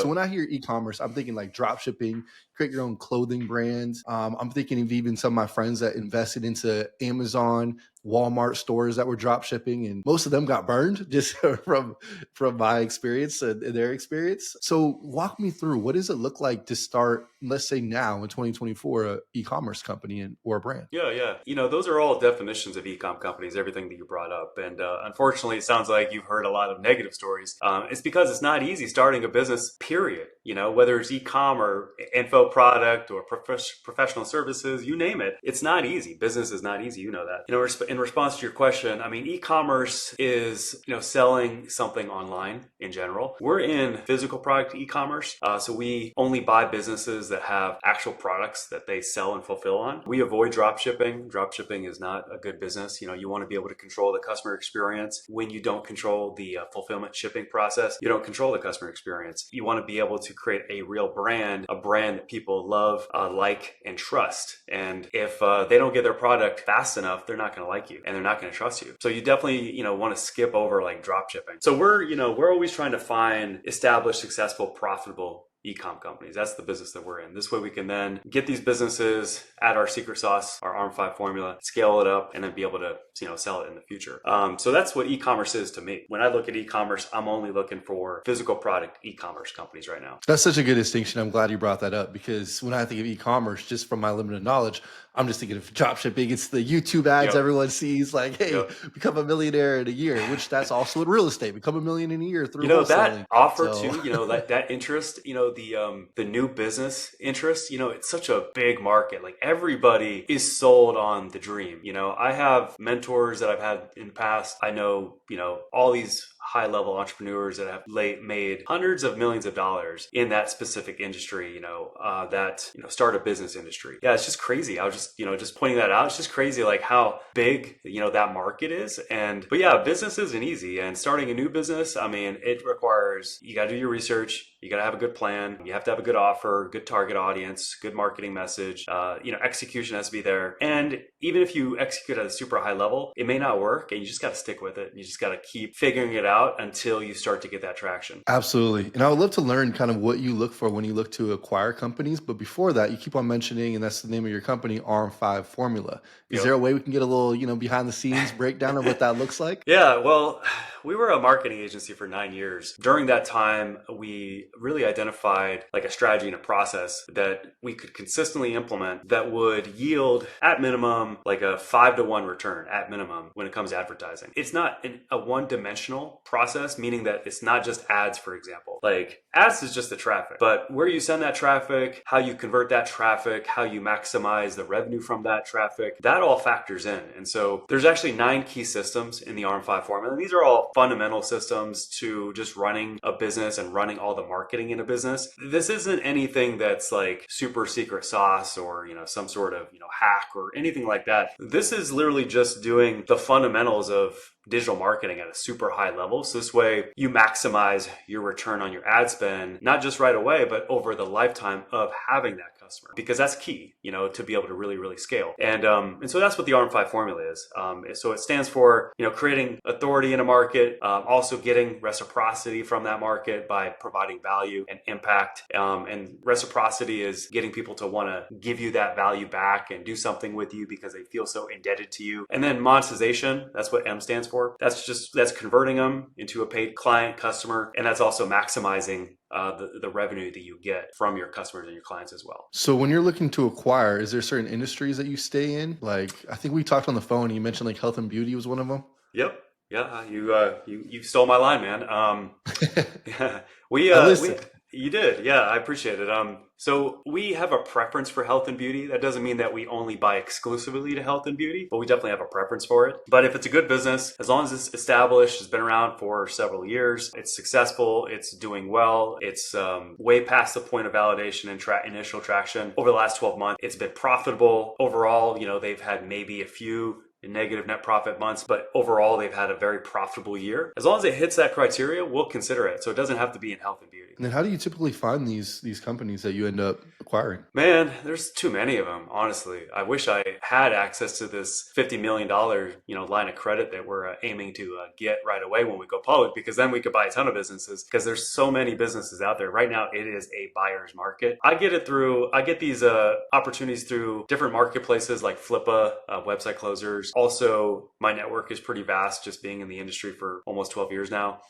So when I hear e-commerce, I'm thinking like drop shipping, create your own clothing brands. I'm thinking of even some of my friends that invested into Amazon, Walmart stores that were drop shipping, and most of them got burned just from my experience and their experience. So walk me through, what does it look like to start, let's say now in 2024, a e-commerce company or a brand? Yeah, yeah. Those are all definitions of e-com companies, everything that you brought up. And unfortunately, it sounds like you've heard a lot of negative stories. It's because it's not easy starting a business, period. Whether it's e-com or info product or professional services, you name it, it's not easy. Business is not easy. You know that. In response to your question, I mean, e-commerce is, selling something online in general. We're in physical product e-commerce. So we only buy businesses that have actual products that they sell and fulfill on. We avoid drop shipping. Drop shipping is not a good business. You want to be able to control the customer experience. When you don't control the fulfillment shipping process, you don't control the customer experience. You want to be able to create a real brand, a brand that people love, like, and trust. And if they don't get their product fast enough, they're not going to like you and they're not going to trust you. So you definitely, want to skip over like drop shipping. So we're always trying to find established, successful, profitable e-com companies. That's the business that we're in. This way we can then get these businesses, add our secret sauce, our RM5 formula, scale it up, and then be able to, sell it in the future. So that's what e-commerce is to me. When I look at e-commerce, I'm only looking for physical product e-commerce companies right now. That's such a good distinction. I'm glad you brought that up, because when I think of e-commerce, just from my limited knowledge, I'm just thinking of drop shipping. It's the YouTube ads Yep. everyone sees, like, hey, Yep. become a millionaire in a year, which that's also in real estate. Become a million in a year through That wholesaling. offer So too, that interest, the new business interest, it's such a big market. Like everybody is sold on the dream. I have mentors that I've had in the past. I know, all these high level entrepreneurs that have made hundreds of millions of dollars in that specific industry, that start a business industry. Yeah, it's just crazy. I was just pointing that out. It's just crazy, like how big that market is. But yeah, business isn't easy, and starting a new business, I mean, it requires, you got to do your research. You got to have a good plan. You have to have a good offer, good target audience, good marketing message. Execution has to be there. And even if you execute at a super high level, it may not work, and you just got to stick with it. You just got to keep figuring it out until you start to get that traction. absolutely. And I would love to learn kind of what you look for when you look to acquire companies. But before that, you keep on mentioning, and that's the name of your company, RM5 Formula. Is Yep. there a way we can get a little, behind the scenes breakdown of what that looks like? Yeah, well, we were a marketing agency for 9 years. During that time, we really identified like a strategy and a process that we could consistently implement that would yield at minimum like a 5-to-1 return at minimum when it comes to advertising. It's not a one-dimensional process, meaning that it's not just ads, for example. Like ads is just the traffic, but where you send that traffic, how you convert that traffic, how you maximize the revenue from that traffic, that all factors in. And so there's actually 9 key systems in the RM5 formula. And these are all fundamental systems to just running a business and running all the marketing in a business. This isn't anything that's like super secret sauce or, some sort of, hack or anything like that. This is literally just doing the fundamentals of digital marketing at a super high level. So this way you maximize your return on your ad spend, not just right away, but over the lifetime of having that customer, because that's key, to be able to really, really scale. And so that's what the RM5 formula is. So it stands for, creating authority in a market, also getting reciprocity from that market by providing value and impact. And reciprocity is getting people to want to give you that value back and do something with you because they feel so indebted to you. And then monetization, that's what M stands for. That's converting them into a paid client customer. And that's also maximizing the revenue that you get from your customers and your clients as well. So when you're looking to acquire, is there certain industries that you stay in? Like, I think we talked on the phone, you mentioned like health and beauty was one of them. Yep. Yeah. You stole my line, man. Yeah, I listen. you did. Yeah. I appreciate it. So we have a preference for health and beauty. That doesn't mean that we only buy exclusively to health and beauty, but we definitely have a preference for it. But if it's a good business, as long as it's established, it's been around for several years, it's successful, it's doing well, it's way past the point of validation and initial traction. Over the last 12 months, it's been profitable. Overall, they've had maybe a few negative net profit months, but overall they've had a very profitable year. As long as it hits that criteria, we'll consider it. So it doesn't have to be in health and beauty. And then how do you typically find these companies that you end up acquiring? Man, there's too many of them, honestly. I wish I had access to this $50 million, line of credit that we're aiming to get right away when we go public, because then we could buy a ton of businesses, because there's so many businesses out there. Right now, it is a buyer's market. I get these opportunities through different marketplaces like Flippa, website closers. Also, my network is pretty vast, just being in the industry for almost 12 years now.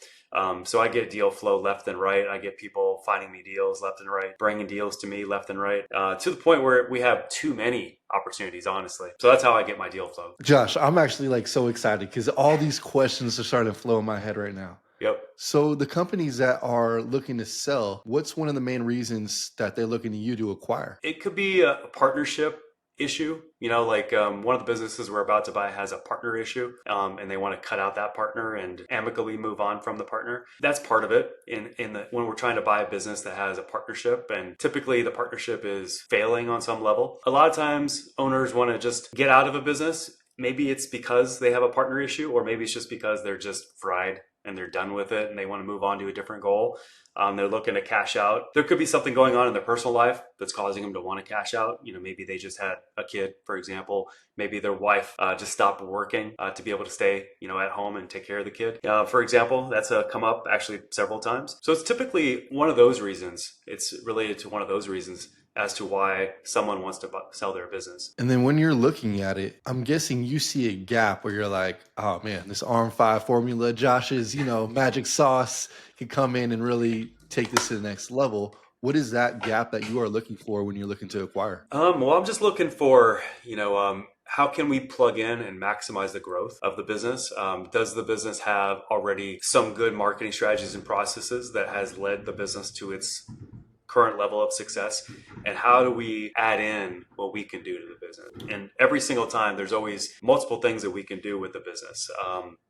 So I get deal flow left and right. I get people finding me deals left and right, bringing deals to me left and right, to the point where we have too many opportunities, honestly. So that's how I get my deal flow. Josh, I'm actually like so excited because all these questions are starting to flow in my head right now. Yep. So the companies that are looking to sell, what's one of the main reasons that they're looking to you to acquire? It could be a partnership issue. One of the businesses we're about to buy has a partner issue, and they want to cut out that partner and amicably move on from the partner. That's part of it when we're trying to buy a business that has a partnership, and typically the partnership is failing on some level. A lot of times owners want to just get out of a business. Maybe it's because they have a partner issue, or maybe it's just because they're just fried and they're done with it and they want to move on to a different goal. They're looking to cash out. There could be something going on in their personal life that's causing them to want to cash out. Maybe they just had a kid, for example. Maybe their wife just stopped working to be able to stay, at home and take care of the kid. For example, that's come up actually several times. So it's typically one of those reasons. It's related to one of those reasons as to why someone wants to sell their business. And then when you're looking at it, I'm guessing you see a gap where you're like, oh man, this RM5 Formula, Josh's, magic sauce can come in and really take this to the next level. What is that gap that you are looking for when you're looking to acquire? Well, I'm just looking for, how can we plug in and maximize the growth of the business? Does the business have already some good marketing strategies and processes that has led the business to its current level of success? And how do we add in what we can do to the business? And every single time, there's always multiple things that we can do with the business.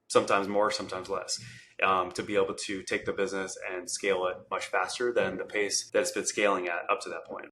Sometimes more, sometimes less, to be able to take the business and scale it much faster than the pace that it's been scaling at up to that point.